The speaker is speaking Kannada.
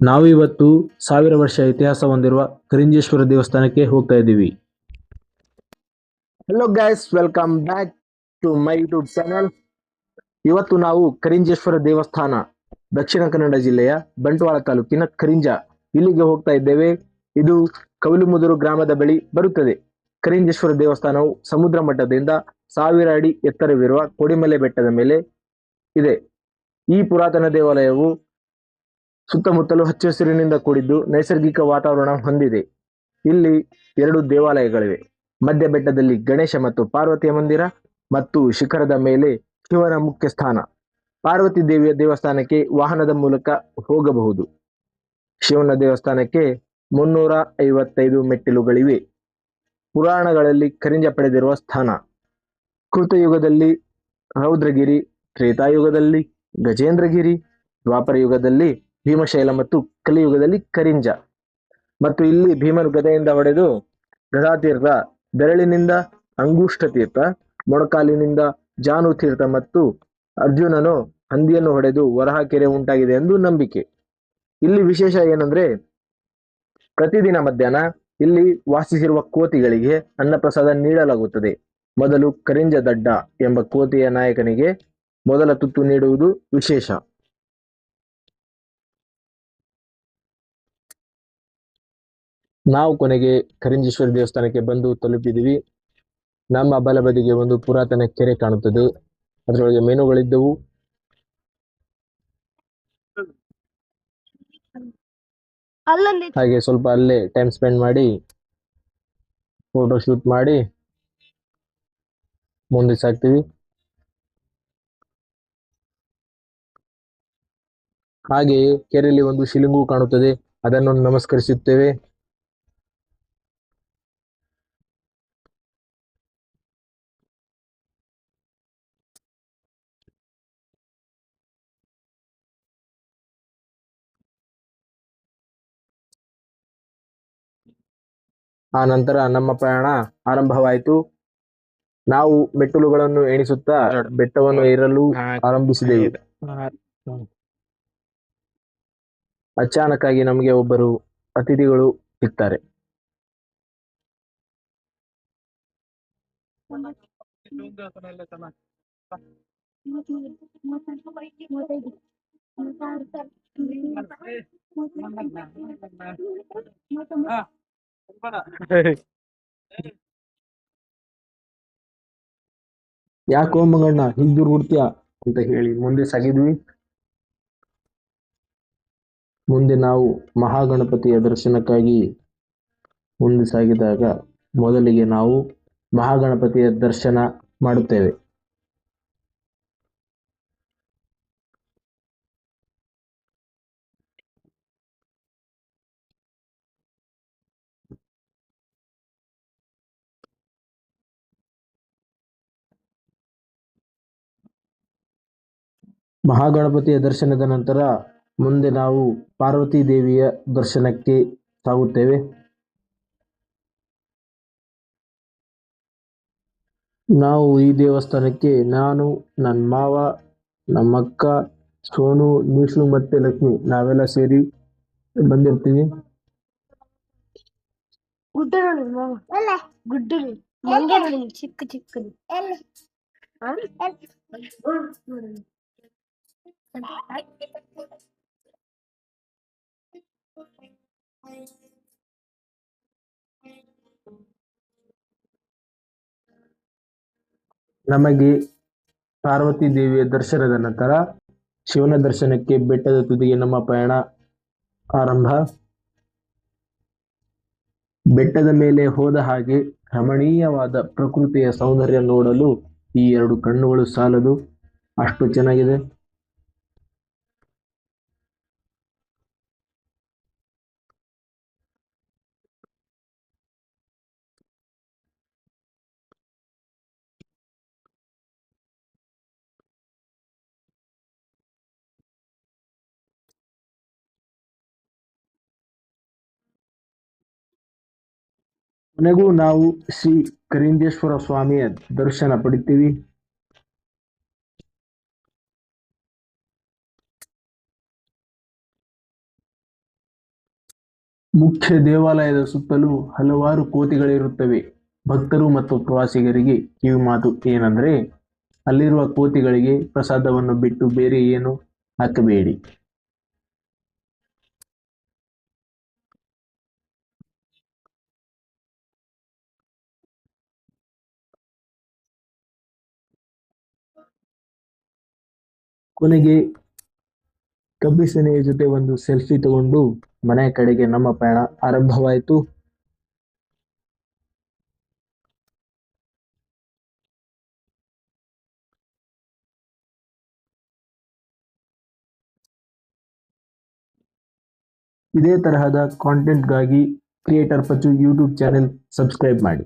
ನಾವಿವತ್ತು 1000 ವರ್ಷ ಇತಿಹಾಸ ಹೊಂದಿರುವ ಕರಿಂಜೇಶ್ವರ ದೇವಸ್ಥಾನಕ್ಕೆ ಹೋಗ್ತಾ ಇದ್ದೀವಿ. Hello guys, welcome back to my YouTube channel. ಇವತ್ತು ನಾವು ಕರಿಂಜೇಶ್ವರ ದೇವಸ್ಥಾನ, ದಕ್ಷಿಣ ಕನ್ನಡ ಜಿಲ್ಲೆಯ ಬಂಟ್ವಾಳ ತಾಲೂಕಿನ ಕರಿಂಜ ಇಲ್ಲಿಗೆ ಹೋಗ್ತಾ ಇದ್ದೇವೆ. ಇದು ಕೌಲುಮುದುರು ಗ್ರಾಮದ ಬಳಿ ಬರುತ್ತದೆ. ಕರಿಂಜೇಶ್ವರ ದೇವಸ್ಥಾನವು ಸಮುದ್ರ ಮಟ್ಟದಿಂದ 1000 ಅಡಿ ಎತ್ತರವಿರುವ ಕೊಡಿಮಲೆ ಬೆಟ್ಟದ ಮೇಲೆ ಇದೆ. ಈ ಪುರಾತನ ದೇವಾಲಯವು ಸುತ್ತಮುತ್ತಲು ಹಚ್ಚ ಹಸಿರಿನಿಂದ ಕೂಡಿದ್ದು ನೈಸರ್ಗಿಕ ವಾತಾವರಣ ಹೊಂದಿದೆ. ಇಲ್ಲಿ 2 ದೇವಾಲಯಗಳಿವೆ. ಮಧ್ಯ ಬೆಟ್ಟದಲ್ಲಿ ಗಣೇಶ ಮತ್ತು ಪಾರ್ವತಿಯ ಮಂದಿರ ಮತ್ತು ಶಿಖರದ ಮೇಲೆ ಶಿವನ ಮುಖ್ಯ ಸ್ಥಾನ. ಪಾರ್ವತಿ ದೇವಿಯ ದೇವಸ್ಥಾನಕ್ಕೆ ವಾಹನದ ಮೂಲಕ ಹೋಗಬಹುದು. ಶಿವನ ದೇವಸ್ಥಾನಕ್ಕೆ 355 ಮೆಟ್ಟಿಲುಗಳಿವೆ. ಪುರಾಣಗಳಲ್ಲಿ ಕರಿಂಜ ಪಡೆದಿರುವ ಸ್ಥಾನ: ಕೃತಯುಗದಲ್ಲಿ ರೌದ್ರಗಿರಿ, ತ್ರೇತಾಯುಗದಲ್ಲಿ ಗಜೇಂದ್ರಗಿರಿ, ದ್ವಾಪರ ಯುಗದಲ್ಲಿ ಭೀಮಶೈಲ ಮತ್ತು ಕಲಿಯುಗದಲ್ಲಿ ಕರಿಂಜ. ಮತ್ತು ಇಲ್ಲಿ ಭೀಮನು ಗದೆಯಿಂದ ಹೊಡೆದು ಗದಾತೀರ್ಥ, ಬೆರಳಿನಿಂದ ಅಂಗುಷ್ಟ ತೀರ್ಥ, ಮೊಣಕಾಲಿನಿಂದ ಜಾನು ತೀರ್ಥ ಮತ್ತು ಅರ್ಜುನನು ಹಂದಿಯನ್ನು ಹೊಡೆದು ವರಹ ಕೆರೆ ಉಂಟಾಗಿದೆ ಎಂದು ನಂಬಿಕೆ. ಇಲ್ಲಿ ವಿಶೇಷ ಏನಂದ್ರೆ, ಪ್ರತಿದಿನ ಮಧ್ಯಾಹ್ನ ಇಲ್ಲಿ ವಾಸಿಸಿರುವ ಕೋತಿಗಳಿಗೆ ಅನ್ನಪ್ರಸಾದ ನೀಡಲಾಗುತ್ತದೆ. ಮೊದಲು ಕರಿಂಜ ದಡ್ಡ ಎಂಬ ಕೋತಿಯ ನಾಯಕನಿಗೆ ಮೊದಲ ತುತ್ತು ನೀಡುವುದು ವಿಶೇಷ. ನಾವು ಕೊನೆಗೆ ಕರಿಂಜೇಶ್ವರ ದೇವಸ್ಥಾನಕ್ಕೆ ಬಂದು ತಲುಪಿದಿವಿ. ನಮ್ಮ ಬಲಬದಿಗೆ ಒಂದು ಪುರಾತನ ಕೆರೆ ಕಾಣುತ್ತದೆ. ಅದರೊಳಗೆ ಮೀನುಗಳಿದ್ದವು. ಹಾಗೆ ಸ್ವಲ್ಪ ಅಲ್ಲೇ ಟೈಮ್ ಸ್ಪೆಂಡ್ ಮಾಡಿ ಫೋಟೋ ಶೂಟ್ ಮಾಡಿ ಮುಂದೆ ಸಾಗ್ತೀವಿ. ಹಾಗೆಯೇ ಕೆರೆಯಲ್ಲಿ ಒಂದು ಶಿಲಿಂಗು ಕಾಣುತ್ತದೆ, ಅದನ್ನು ನಮಸ್ಕರಿಸುತ್ತೇವೆ. ಆ ನಂತರ ನಮ್ಮ ಪ್ರಯಾಣ ಆರಂಭವಾಯಿತು. ನಾವು ಮೆಟ್ಟಿಲುಗಳನ್ನು ಎಣಿಸುತ್ತಾ ಬೆಟ್ಟವನ್ನು ಏರಲು ಆರಂಭಿಸಿದೆವು. ಅಚಾನಕ್ಕಾಗಿ ನಮಗೆ ಒಬ್ಬರು ಅತಿಥಿಗಳು ಸಿಗ್ತಾರೆ. ಯಾಕೋ ಮಂಗಣ್ಣ ಹಿಂದೂರ್ ಹುಡ್ತೀಯ ಅಂತ ಹೇಳಿ ಮುಂದೆ ಸಾಗಿದ್ವಿ. ಮುಂದೆ ನಾವು ಮಹಾಗಣಪತಿಯ ದರ್ಶನಕ್ಕಾಗಿ ಮುಂದೆ ಸಾಗಿದಾಗ ಮೊದಲಿಗೆ ನಾವು ಮಹಾಗಣಪತಿಯ ದರ್ಶನ ಮಾಡುತ್ತೇವೆ. ಮಹಾಗಣಪತಿಯ ದರ್ಶನದ ನಂತರ ಮುಂದೆ ನಾವು ಪಾರ್ವತಿ ದೇವಿಯ ದರ್ಶನಕ್ಕೆ ಸಾಗುತ್ತೇವೆ. ನಾವು ಈ ದೇವಸ್ಥಾನಕ್ಕೆ ನಾನು, ನನ್ನ ಮಾವ, ನಮ್ಮಕ್ಕ, ಸೋನು, ನೀಶು ಮತ್ತೆ ಲಕ್ಷ್ಮಿ ನಾವೆಲ್ಲ ಸೇರಿ ಬಂದಿರ್ತೀವಿ. ಚಿಕ್ಕ ಚಿಕ್ಕದು ನಮಗೆ ಪಾರ್ವತಿ ದೇವಿಯ ದರ್ಶನದ ನಂತರ ಶಿವನ ದರ್ಶನಕ್ಕೆ ಬೆಟ್ಟದ ತುದಿಗೆ ನಮ್ಮ ಪಯಣ ಆರಂಭ. ಬೆಟ್ಟದ ಮೇಲೆ ಹೋದ ಹಾಗೆ ರಮಣೀಯವಾದ ಪ್ರಕೃತಿಯ ಸೌಂದರ್ಯ ನೋಡಲು ಈ 2 ಕಣ್ಣುಗಳು ಸಾಲದು, ಅಷ್ಟು ಚೆನ್ನಾಗಿದೆ. ಕೊನೆಗೂ ನಾವು ಶ್ರೀ ಕರಿಂಜೇಶ್ವರ ಸ್ವಾಮಿಯ ದರ್ಶನ ಪಡಿತೀವಿ. ಮುಖ್ಯ ದೇವಾಲಯದ ಸುತ್ತಲೂ ಹಲವಾರು ಕೋತಿಗಳಿರುತ್ತವೆ. ಭಕ್ತರು ಮತ್ತು ಪ್ರವಾಸಿಗರಿಗೆ ಕಿವಿಮಾತು ಏನಂದ್ರೆ ಅಲ್ಲಿರುವ ಕೋತಿಗಳಿಗೆ ಪ್ರಸಾದವನ್ನು ಬಿಟ್ಟು ಬೇರೆ ಏನು ಹಾಕಬೇಡಿ. ಕೊನೆಗೆ ಕಬ್ಬಿಸನೆಯ ಜೊತೆ ಒಂದು ಸೆಲ್ಫಿ ತಗೊಂಡು ಮನೆ ಕಡೆಗೆ ನಮ್ಮ ಪ್ರಯಾಣ ಆರಂಭವಾಯಿತು. ಇದೇ ತರಹದ ಕಾಂಟೆಂಟ್ಗಾಗಿ ಕ್ರಿಯೇಟರ್ ಪಚ್ಚು ಯೂಟ್ಯೂಬ್ ಚಾನೆಲ್ ಸಬ್ಸ್ಕ್ರೈಬ್ ಮಾಡಿ.